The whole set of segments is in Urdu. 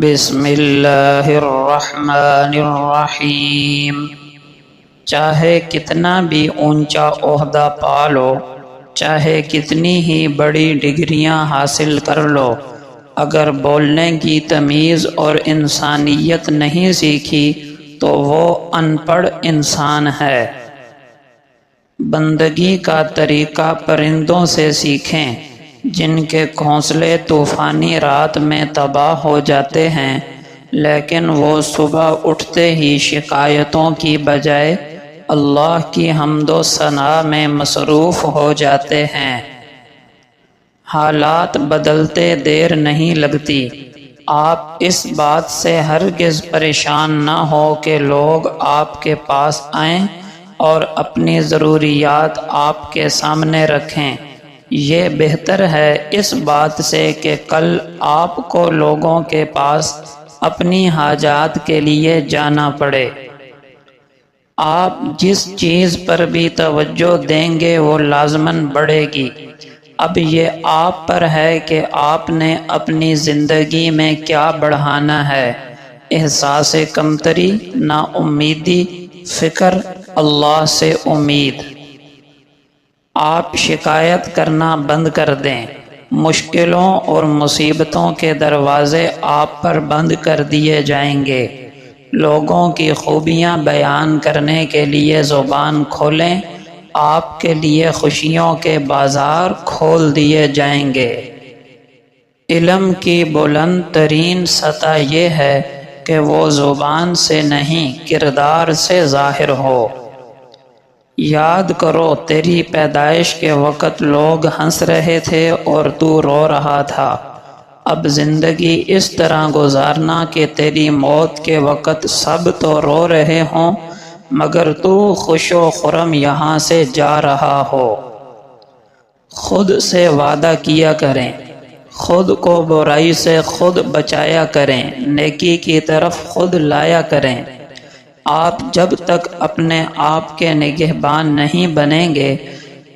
بسم اللہ الرحمن الرحیم۔ چاہے کتنا بھی اونچا عہدہ پا لو، چاہے کتنی ہی بڑی ڈگریاں حاصل کر لو، اگر بولنے کی تمیز اور انسانیت نہیں سیکھی تو وہ ان پڑھ انسان ہے۔ بندگی کا طریقہ پرندوں سے سیکھیں، جن کے گھونسلے طوفانی رات میں تباہ ہو جاتے ہیں، لیکن وہ صبح اٹھتے ہی شکایتوں کی بجائے اللہ کی حمد و ثنا میں مصروف ہو جاتے ہیں۔ حالات بدلتے دیر نہیں لگتی۔ آپ اس بات سے ہرگز پریشان نہ ہو کہ لوگ آپ کے پاس آئیں اور اپنی ضروریات آپ کے سامنے رکھیں۔ یہ بہتر ہے اس بات سے کہ کل آپ کو لوگوں کے پاس اپنی حاجات کے لیے جانا پڑے۔ آپ جس چیز پر بھی توجہ دیں گے وہ لازماً بڑھے گی۔ اب یہ آپ پر ہے کہ آپ نے اپنی زندگی میں کیا بڑھانا ہے۔ احساس کمتری، نا امیدی، فکر، اللہ سے امید۔ آپ شکایت کرنا بند کر دیں۔ مشکلوں اور مصیبتوں کے دروازے آپ پر بند کر دیے جائیں گے۔ لوگوں کی خوبیاں بیان کرنے کے لیے زبان کھولیں، آپ کے لیے خوشیوں کے بازار کھول دیے جائیں گے۔ علم کی بلند ترین سطح یہ ہے کہ وہ زبان سے نہیں، کردار سے ظاہر ہو۔ یاد کرو تیری پیدائش کے وقت لوگ ہنس رہے تھے اور تو رو رہا تھا۔ اب زندگی اس طرح گزارنا کہ تیری موت کے وقت سب تو رو رہے ہوں مگر تو خوش و خرم یہاں سے جا رہا ہو۔ خود سے وعدہ کیا کریں، خود کو برائی سے خود بچایا کریں، نیکی کی طرف خود لایا کریں۔ آپ جب تک اپنے آپ کے نگہبان نہیں بنیں گے،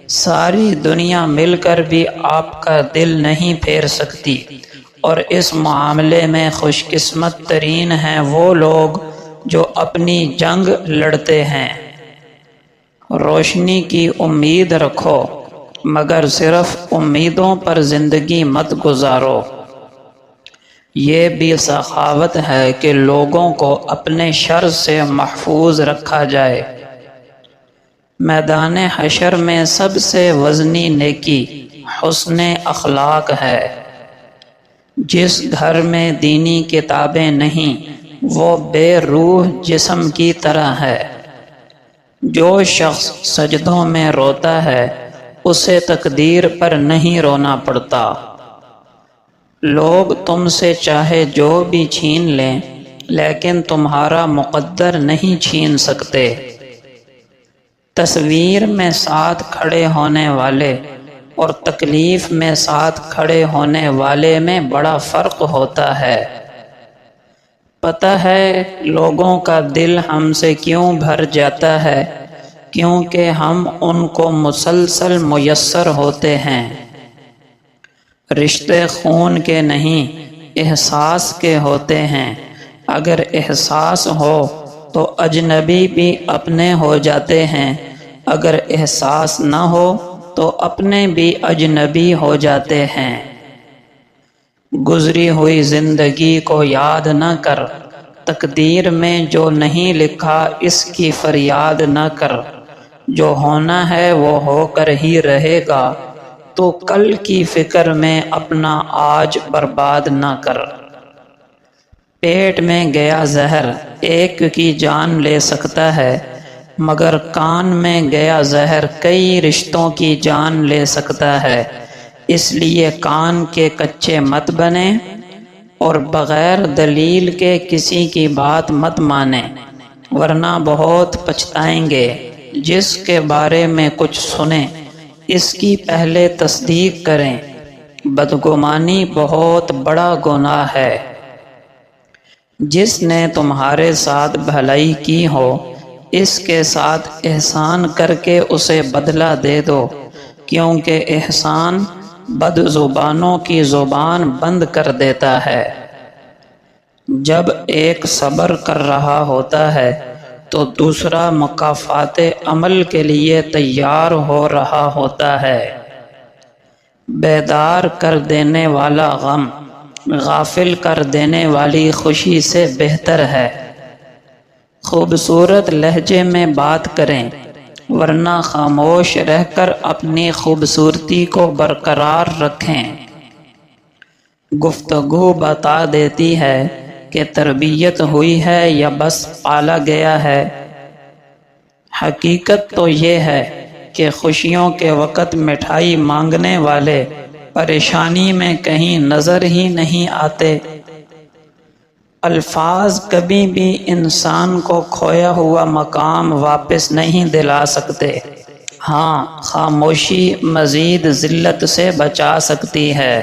ساری دنیا مل کر بھی آپ کا دل نہیں پھیر سکتی، اور اس معاملے میں خوش قسمت ترین ہیں وہ لوگ جو اپنی جنگ لڑتے ہیں۔ روشنی کی امید رکھو، مگر صرف امیدوں پر زندگی مت گزارو۔ یہ بھی سخاوت ہے کہ لوگوں کو اپنے شر سے محفوظ رکھا جائے۔ میدان حشر میں سب سے وزنی نیکی حسن اخلاق ہے۔ جس گھر میں دینی کتابیں نہیں وہ بے روح جسم کی طرح ہے۔ جو شخص سجدوں میں روتا ہے اسے تقدیر پر نہیں رونا پڑتا۔ لوگ تم سے چاہے جو بھی چھین لیں لیکن تمہارا مقدر نہیں چھین سکتے۔ تصویر میں ساتھ کھڑے ہونے والے اور تکلیف میں ساتھ کھڑے ہونے والے میں بڑا فرق ہوتا ہے۔ پتہ ہے لوگوں کا دل ہم سے کیوں بھر جاتا ہے؟ کیونکہ ہم ان کو مسلسل میسر ہوتے ہیں۔ رشتے خون کے نہیں، احساس کے ہوتے ہیں۔ اگر احساس ہو تو اجنبی بھی اپنے ہو جاتے ہیں، اگر احساس نہ ہو تو اپنے بھی اجنبی ہو جاتے ہیں۔ گزری ہوئی زندگی کو یاد نہ کر، تقدیر میں جو نہیں لکھا اس کی فریاد نہ کر۔ جو ہونا ہے وہ ہو کر ہی رہے گا، تو کل کی فکر میں اپنا آج برباد نہ کر۔ پیٹ میں گیا زہر ایک کی جان لے سکتا ہے، مگر کان میں گیا زہر کئی رشتوں کی جان لے سکتا ہے۔ اس لیے کان کے کچے مت بنیں اور بغیر دلیل کے کسی کی بات مت مانیں، ورنہ بہت پچھتائیں گے۔ جس کے بارے میں کچھ سنیں اس کی پہلے تصدیق کریں۔ بدگمانی بہت بڑا گناہ ہے۔ جس نے تمہارے ساتھ بھلائی کی ہو اس کے ساتھ احسان کر کے اسے بدلہ دے دو، کیونکہ احسان بد زبانوں کی زبان بند کر دیتا ہے۔ جب ایک صبر کر رہا ہوتا ہے تو دوسرا مکافات عمل کے لیے تیار ہو رہا ہوتا ہے۔ بیدار کر دینے والا غم غافل کر دینے والی خوشی سے بہتر ہے۔ خوبصورت لہجے میں بات کریں، ورنہ خاموش رہ کر اپنی خوبصورتی کو برقرار رکھیں۔ گفتگو بتا دیتی ہے کہ تربیت ہوئی ہے یا بس پالا گیا ہے۔ حقیقت تو یہ ہے کہ خوشیوں کے وقت مٹھائی مانگنے والے پریشانی میں کہیں نظر ہی نہیں آتے۔ الفاظ کبھی بھی انسان کو کھویا ہوا مقام واپس نہیں دلا سکتے۔ ہاں، خاموشی مزید ذلت سے بچا سکتی ہے۔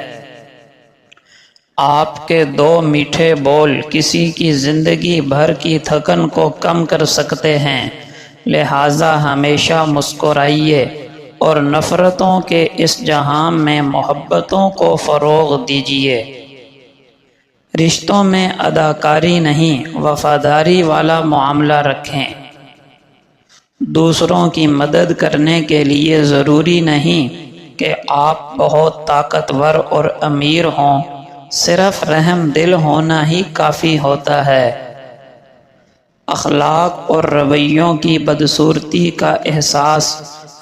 آپ کے 2 میٹھے بول کسی کی زندگی بھر کی تھکن کو کم کر سکتے ہیں، لہٰذا ہمیشہ مسکرائیے اور نفرتوں کے اس جہاں میں محبتوں کو فروغ دیجیے۔ رشتوں میں اداکاری نہیں، وفاداری والا معاملہ رکھیں۔ دوسروں کی مدد کرنے کے لیے ضروری نہیں کہ آپ بہت طاقتور اور امیر ہوں، صرف رحم دل ہونا ہی کافی ہوتا ہے۔ اخلاق اور رویوں کی بدصورتی کا احساس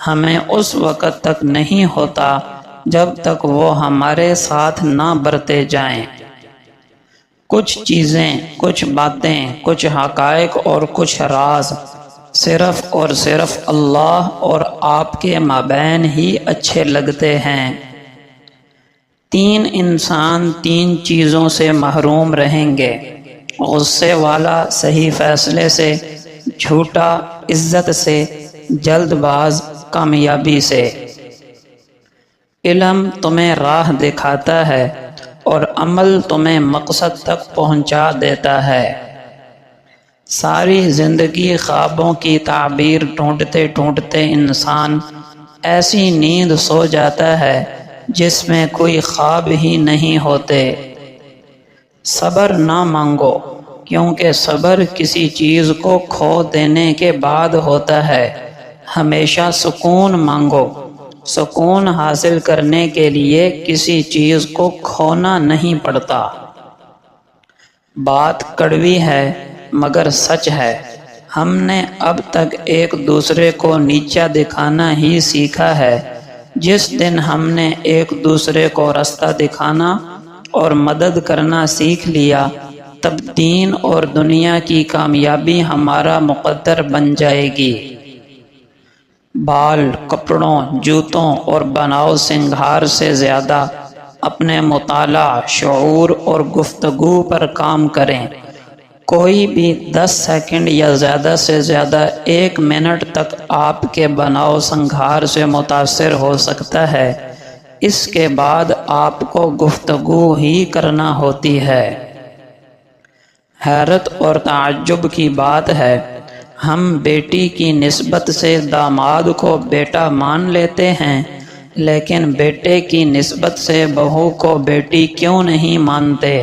ہمیں اس وقت تک نہیں ہوتا جب تک وہ ہمارے ساتھ نہ برتے جائیں۔ کچھ چیزیں، کچھ باتیں، کچھ حقائق اور کچھ راز صرف اور صرف اللہ اور آپ کے مابین ہی اچھے لگتے ہیں۔ 3 انسان 3 چیزوں سے محروم رہیں گے: غصے والا صحیح فیصلے سے، جھوٹا عزت سے، جلد باز کامیابی سے۔ علم تمہیں راہ دکھاتا ہے اور عمل تمہیں مقصد تک پہنچا دیتا ہے۔ ساری زندگی خوابوں کی تعبیر ڈھونڈتے ڈھونڈتے انسان ایسی نیند سو جاتا ہے جس میں کوئی خواب ہی نہیں ہوتے۔ صبر نہ مانگو، کیونکہ صبر کسی چیز کو کھو دینے کے بعد ہوتا ہے۔ ہمیشہ سکون مانگو، سکون حاصل کرنے کے لیے کسی چیز کو کھونا نہیں پڑتا۔ بات کڑوی ہے مگر سچ ہے۔ ہم نے اب تک ایک دوسرے کو نیچا دکھانا ہی سیکھا ہے۔ جس دن ہم نے ایک دوسرے کو راستہ دکھانا اور مدد کرنا سیکھ لیا، تب دین اور دنیا کی کامیابی ہمارا مقدر بن جائے گی۔ بال، کپڑوں، جوتوں اور بناؤ سنگھار سے زیادہ اپنے مطالعہ، شعور اور گفتگو پر کام کریں۔ کوئی بھی 10 سیکنڈ یا زیادہ سے زیادہ 1 منٹ تک آپ کے بناؤ سنگھار سے متاثر ہو سکتا ہے، اس کے بعد آپ کو گفتگو ہی کرنا ہوتی ہے۔ حیرت اور تعجب کی بات ہے، ہم بیٹی کی نسبت سے داماد کو بیٹا مان لیتے ہیں، لیکن بیٹے کی نسبت سے بہو کو بیٹی کیوں نہیں مانتے؟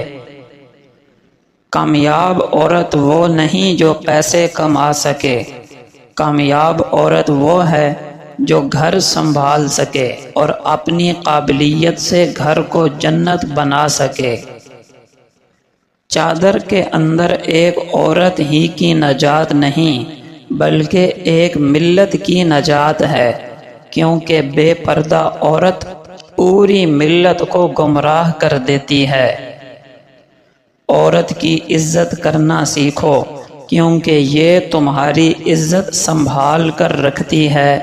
کامیاب عورت وہ نہیں جو پیسے کما سکے، کامیاب عورت وہ ہے جو گھر سنبھال سکے اور اپنی قابلیت سے گھر کو جنت بنا سکے۔ چادر کے اندر ایک عورت ہی کی نجات نہیں بلکہ ایک ملت کی نجات ہے، کیونکہ بے پردہ عورت پوری ملت کو گمراہ کر دیتی ہے۔ عورت کی عزت کرنا سیکھو، کیونکہ یہ تمہاری عزت سنبھال کر رکھتی ہے۔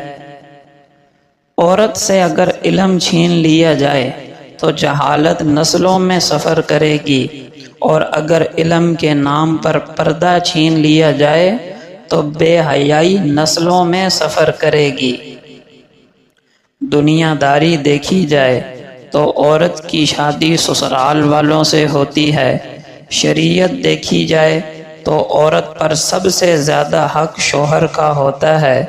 عورت سے اگر علم چھین لیا جائے تو جہالت نسلوں میں سفر کرے گی، اور اگر علم کے نام پر پردہ چھین لیا جائے تو بے حیائی نسلوں میں سفر کرے گی۔ دنیا داری دیکھی جائے تو عورت کی شادی سسرال والوں سے ہوتی ہے، شریعت دیکھی جائے تو عورت پر سب سے زیادہ حق شوہر کا ہوتا ہے،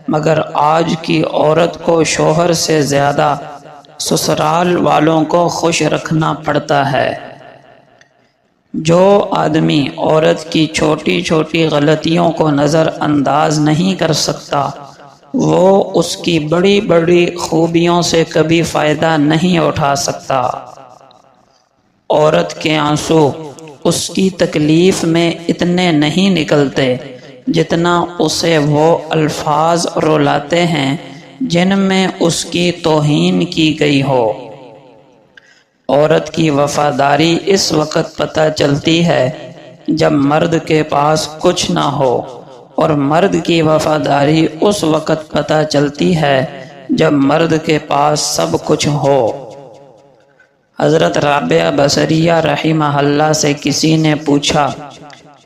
مگر آج کی عورت کو شوہر سے زیادہ سسرال والوں کو خوش رکھنا پڑتا ہے۔ جو آدمی عورت کی چھوٹی چھوٹی غلطیوں کو نظر انداز نہیں کر سکتا وہ اس کی بڑی بڑی خوبیوں سے کبھی فائدہ نہیں اٹھا سکتا۔ عورت کے آنسو اس کی تکلیف میں اتنے نہیں نکلتے جتنا اسے وہ الفاظ رلاتے ہیں جن میں اس کی توہین کی گئی ہو۔ عورت کی وفاداری اس وقت پتہ چلتی ہے جب مرد کے پاس کچھ نہ ہو، اور مرد کی وفاداری اس وقت پتہ چلتی ہے جب مرد کے پاس سب کچھ ہو۔ حضرت رابعہ بصریہ رحمہ اللہ سے کسی نے پوچھا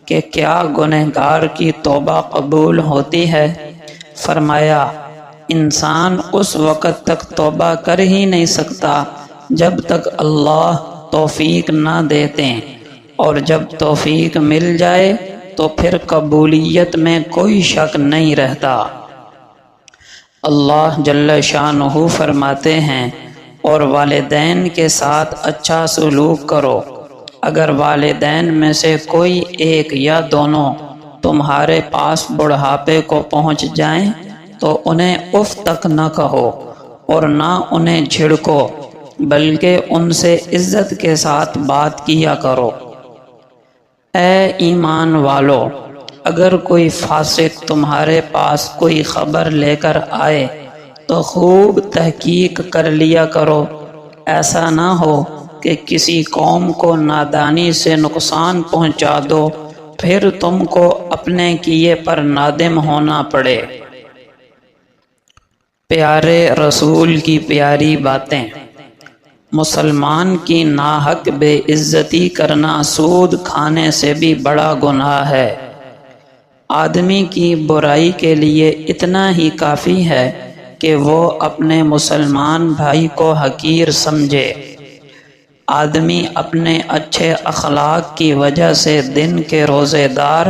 کہ کیا گنہگار کی توبہ قبول ہوتی ہے؟ فرمایا انسان اس وقت تک توبہ کر ہی نہیں سکتا جب تک اللہ توفیق نہ دیتے، اور جب توفیق مل جائے تو پھر قبولیت میں کوئی شک نہیں رہتا۔ اللہ جل شانہ فرماتے ہیں اور والدین کے ساتھ اچھا سلوک کرو، اگر والدین میں سے کوئی ایک یا دونوں تمہارے پاس بڑھاپے کو پہنچ جائیں تو انہیں اف تک نہ کہو اور نہ انہیں جھڑکو، بلکہ ان سے عزت کے ساتھ بات کیا کرو۔ اے ایمان والو، اگر کوئی فاسق تمہارے پاس کوئی خبر لے کر آئے تو خوب تحقیق کر لیا کرو، ایسا نہ ہو کہ کسی قوم کو نادانی سے نقصان پہنچا دو پھر تم کو اپنے کیے پر نادم ہونا پڑے۔ پیارے رسول کی پیاری باتیں۔ مسلمان کی ناحق بے عزتی کرنا سود کھانے سے بھی بڑا گناہ ہے۔ آدمی کی برائی کے لیے اتنا ہی کافی ہے کہ وہ اپنے مسلمان بھائی کو حقیر سمجھے۔ آدمی اپنے اچھے اخلاق کی وجہ سے دن کے روزے دار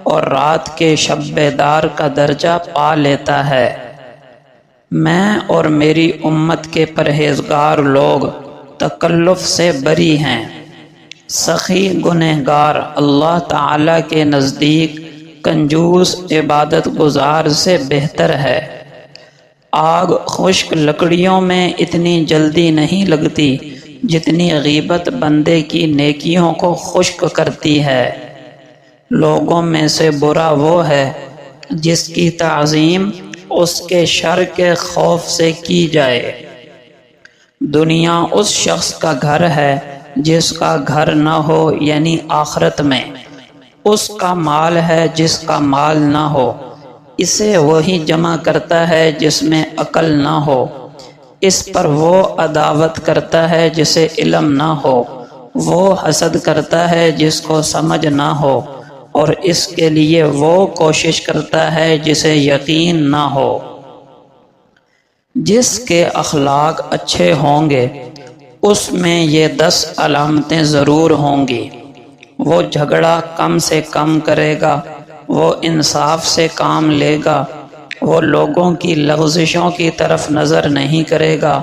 اور رات کے شب دار کا درجہ پا لیتا ہے۔ میں اور میری امت کے پرہیزگار لوگ تکلف سے بری ہیں۔ سخی گنہگار اللہ تعالی کے نزدیک کنجوس عبادت گزار سے بہتر ہے۔ آگ خشک لکڑیوں میں اتنی جلدی نہیں لگتی جتنی غیبت بندے کی نیکیوں کو خشک کرتی ہے۔ لوگوں میں سے برا وہ ہے جس کی تعظیم اس کے شر کے خوف سے کی جائے۔ دنیا اس شخص کا گھر ہے جس کا گھر نہ ہو، یعنی آخرت میں اس کا مال ہے جس کا مال نہ ہو، اسے وہی جمع کرتا ہے جس میں عقل نہ ہو، اس پر وہ عداوت کرتا ہے جسے علم نہ ہو، وہ حسد کرتا ہے جس کو سمجھ نہ ہو، اور اس کے لیے وہ کوشش کرتا ہے جسے یقین نہ ہو۔ جس کے اخلاق اچھے ہوں گے اس میں یہ 10 علامتیں ضرور ہوں گی۔ وہ جھگڑا کم سے کم کرے گا، وہ انصاف سے کام لے گا، وہ لوگوں کی لغزشوں کی طرف نظر نہیں کرے گا،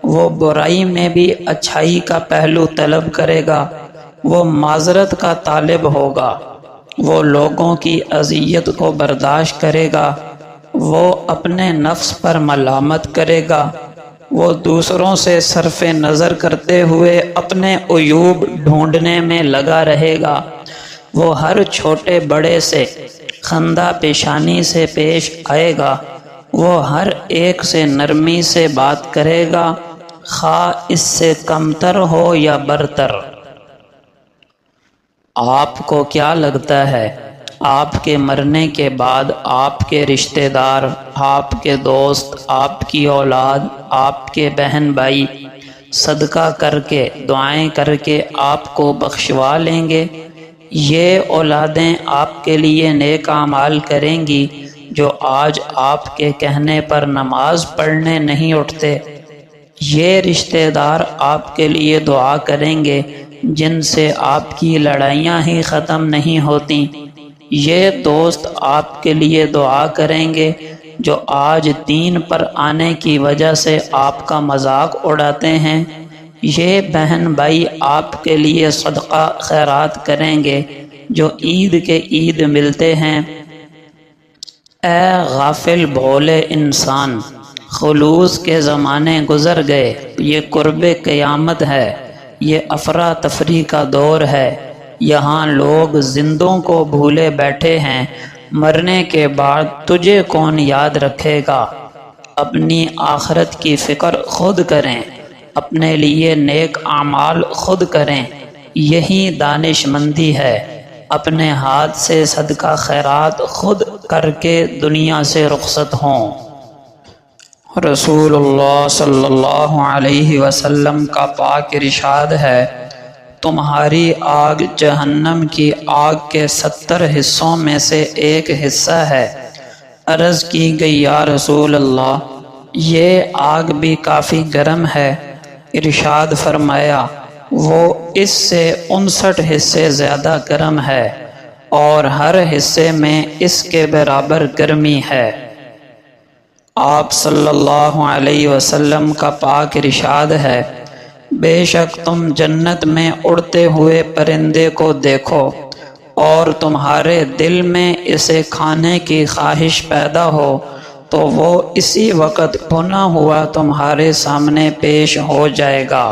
وہ برائی میں بھی اچھائی کا پہلو طلب کرے گا، وہ معذرت کا طالب ہوگا، وہ لوگوں کی اذیت کو برداشت کرے گا، وہ اپنے نفس پر ملامت کرے گا، وہ دوسروں سے صرف نظر کرتے ہوئے اپنے عیوب ڈھونڈنے میں لگا رہے گا، وہ ہر چھوٹے بڑے سے خندہ پیشانی سے پیش آئے گا، وہ ہر ایک سے نرمی سے بات کرے گا، خواہ اس سے کمتر ہو یا برتر۔ آپ کو کیا لگتا ہے آپ کے مرنے کے بعد آپ کے رشتہ دار، آپ کے دوست، آپ کی اولاد، آپ کے بہن بھائی صدقہ کر کے، دعائیں کر کے آپ کو بخشوا لیں گے؟ یہ اولادیں آپ کے لیے نیک اعمال کریں گی جو آج آپ کے کہنے پر نماز پڑھنے نہیں اٹھتے۔ یہ رشتہ دار آپ کے لیے دعا کریں گے جن سے آپ کی لڑائیاں ہی ختم نہیں ہوتیں۔ یہ دوست آپ کے لیے دعا کریں گے جو آج دین پر آنے کی وجہ سے آپ کا مذاق اڑاتے ہیں۔ یہ بہن بھائی آپ کے لیے صدقہ خیرات کریں گے جو عید کے عید ملتے ہیں۔ اے غافل بھولے انسان، خلوص کے زمانے گزر گئے، یہ قرب قیامت ہے، یہ افراتفری کا دور ہے، یہاں لوگ زندوں کو بھولے بیٹھے ہیں، مرنے کے بعد تجھے کون یاد رکھے گا؟ اپنی آخرت کی فکر خود کریں، اپنے لیے نیک اعمال خود کریں، یہی دانش مندی ہے۔ اپنے ہاتھ سے صدقہ خیرات خود کر کے دنیا سے رخصت ہوں۔ رسول اللہ صلی اللہ علیہ وسلم کا پاک ارشاد ہے، تمہاری آگ جہنم کی آگ کے 70 حصوں میں سے ایک حصہ ہے۔ عرض کی گئی یا رسول اللہ، یہ آگ بھی کافی گرم ہے۔ ارشاد فرمایا، وہ اس سے 59 حصے زیادہ گرم ہے اور ہر حصے میں اس کے برابر گرمی ہے۔ آپ صلی اللہ علیہ وسلم کا پاک ارشاد ہے، بے شک تم جنت میں اڑتے ہوئے پرندے کو دیکھو اور تمہارے دل میں اسے کھانے کی خواہش پیدا ہو تو وہ اسی وقت بھنا ہوا تمہارے سامنے پیش ہو جائے گا۔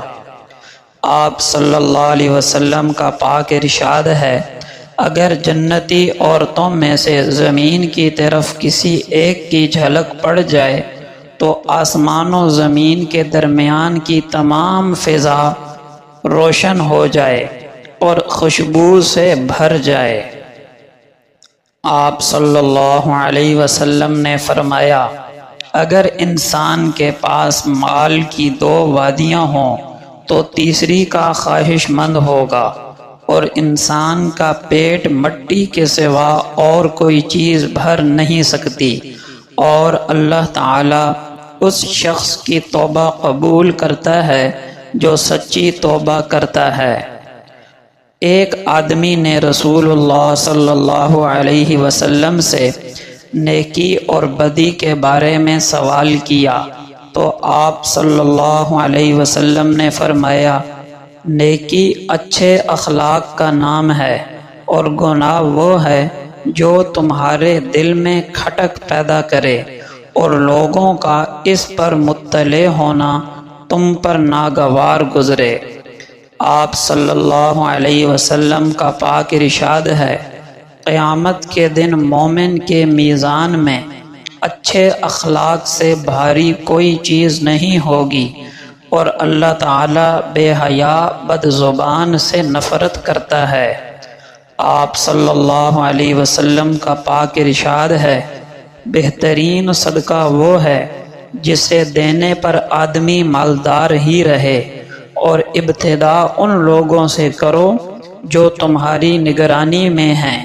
آپ صلی اللہ علیہ وسلم کا پاک ارشاد ہے، اگر جنتی عورتوں میں سے زمین کی طرف کسی ایک کی جھلک پڑ جائے تو آسمان و زمین کے درمیان کی تمام فضا روشن ہو جائے اور خوشبو سے بھر جائے۔ آپ صلی اللہ علیہ وسلم نے فرمایا، اگر انسان کے پاس مال کی 2 وادیاں ہوں تو تیسری کا خواہش مند ہوگا، اور انسان کا پیٹ مٹی کے سوا اور کوئی چیز بھر نہیں سکتی، اور اللہ تعالی اس شخص کی توبہ قبول کرتا ہے جو سچی توبہ کرتا ہے۔ ایک آدمی نے رسول اللہ صلی اللہ علیہ وسلم سے نیکی اور بدی کے بارے میں سوال کیا تو آپ صلی اللہ علیہ وسلم نے فرمایا، نیکی اچھے اخلاق کا نام ہے اور گناہ وہ ہے جو تمہارے دل میں کھٹک پیدا کرے اور لوگوں کا اس پر مطلع ہونا تم پر ناگوار گزرے۔ آپ صلی اللہ علیہ وسلم کا پاک ارشاد ہے، قیامت کے دن مومن کے میزان میں اچھے اخلاق سے بھاری کوئی چیز نہیں ہوگی، اور اللہ تعالی بے حیا بد زبان سے نفرت کرتا ہے۔ آپ صلی اللہ علیہ وسلم کا پاک ارشاد ہے، بہترین صدقہ وہ ہے جسے دینے پر آدمی مالدار ہی رہے، اور ابتدا ان لوگوں سے کرو جو تمہاری نگرانی میں ہیں،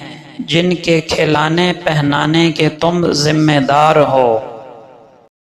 جن کے کھلانے پہنانے کے تم ذمہ دار ہو۔